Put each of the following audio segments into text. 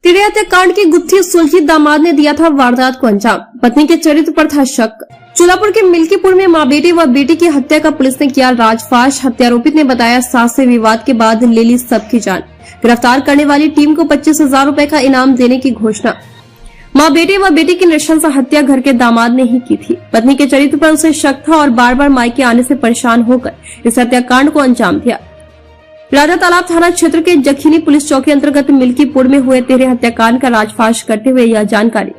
तिरे हत्याकांड की गुत्थी सुलझी, दामाद ने दिया था वारदात को अंजाम, पत्नी के चरित्र पर था शक। चूलापुर के मिल्कीपुर में मां बेटे व बेटी की हत्या का पुलिस ने किया राजफाश। हत्यारोपित ने बताया सास से विवाद के बाद ले ली सबकी जान। गिरफ्तार करने वाली टीम को 25,000 रूपए का इनाम देने की घोषणा। मां बेटे व बेटी की नृशंस हत्या घर के दामाद ने ही की थी। पत्नी के चरित्र पर उसे शक था और बार बार मायके आने से परेशान होकर इस हत्याकांड को अंजाम दिया। राजा तालाब थाना क्षेत्र के जखीनी पुलिस चौकी अंतर्गत मिल्कीपुर में हुए तिरे हत्याकांड का राजफाश करते हुए यह जानकारी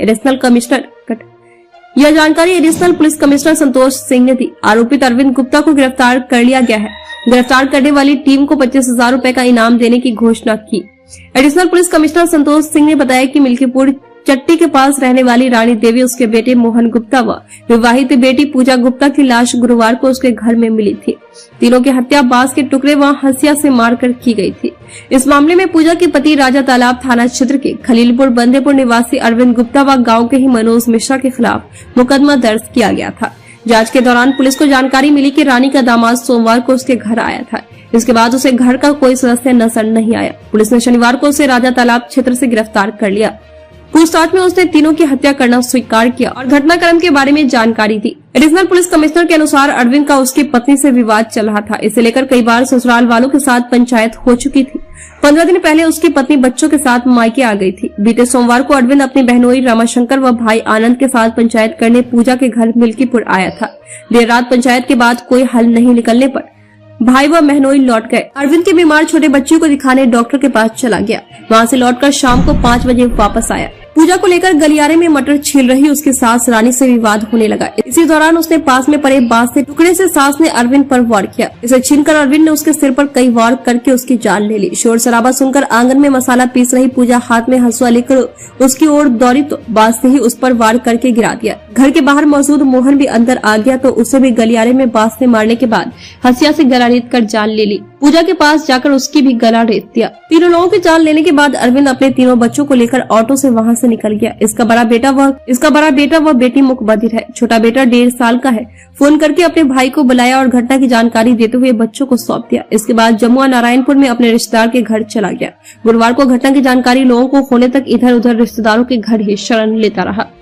additional police commissioner Santosh Singh ने दी। आरोपित अरविंद गुप्ता को गिरफ्तार कर लिया गया है। गिरफ्तार करने वाली टीम को 25,000 रूपए का इनाम देने की घोषणा की। Additional police commissioner Santosh Singh ने बताया कि मिल्कीपुर चट्टी के पास रहने वाली रानी देवी, उसके बेटे मोहन गुप्ता व विवाहित बेटी पूजा गुप्ता की लाश गुरुवार को उसके घर में मिली थी। तीनों की हत्या बांस के टुकड़े व हंसिया से मारकर की गई थी। इस मामले में पूजा के पति राजा तालाब थाना क्षेत्र के खलीलपुर बंदेपुर निवासी अरविंद गुप्ता व गांव के ही मनोज मिश्रा के खिलाफ मुकदमा दर्ज किया गया था। जांच के दौरान पुलिस को जानकारी मिली कि रानी का दामाद सोमवार को उसके घर आया था। इसके बाद उसे घर का कोई सदस्य नजर नहीं आया। पुलिस ने शनिवार को उसे राजा तालाब क्षेत्र से गिरफ्तार कर लिया। पूछताछ में उसने तीनों की हत्या करना स्वीकार किया और घटनाक्रम के बारे में जानकारी दी। एडिशनल पुलिस कमिश्नर के अनुसार अरविंद का उसकी पत्नी से विवाद चल रहा था। इसे लेकर कई बार ससुराल वालों के साथ पंचायत हो चुकी थी। 15 दिन पहले उसकी पत्नी बच्चों के साथ मायके आ गई थी। बीते सोमवार को अरविंद अपनी बहनोई रमाशंकर व भाई आनंद के साथ पंचायत करने पूजा के घर मिल्कीपुर आया था। देर रात पंचायत के बाद कोई हल नहीं निकलने पर भाई व महनोई लौट गए। अरविंद के बीमार छोटे बच्चे को दिखाने डॉक्टर के पास चला गया। वहां से लौटकर शाम को 5 बजे वापस आया। पूजा को लेकर गलियारे में मटर छील रही उसकी सास रानी से विवाद होने लगा। इसी दौरान उसने पास में पड़े बांस से टुकड़े से सास ने अरविंद पर वार किया। इसे छीनकर अरविंद ने उसके सिर पर कई वार करके उसकी जान ले ली। शोर शराबा सुनकर आंगन में मसाला पीस रही पूजा हाथ में हंसुआ लेकर उसकी ओर दौड़ी तो बांस से ही उस पर वार करके गिरा दिया। घर के बाहर मौजूद मोहन भी अंदर आ गया तो उसे भी गलियारे में बांस से मारने के बाद हंसिया से गला रेत कर जान ले ली। पूजा के पास जाकर उसकी भी गला रेत दिया। तीनों लोगों की जान लेने के बाद अरविंद अपने तीनों बच्चों को लेकर ऑटो से वहां से निकल गया। इसका बड़ा बेटा व बेटी मुकबधिर है। छोटा बेटा 1.5 साल का है। फोन करके अपने भाई को बुलाया और घटना की जानकारी देते हुए बच्चों को सौंप दिया। इसके बाद जमुआ नारायणपुर में अपने रिश्तेदार के घर चला गया। गुरुवार को घटना की जानकारी लोगों को होने तक इधर उधर रिश्तेदारों के घर ही शरण लेता रहा।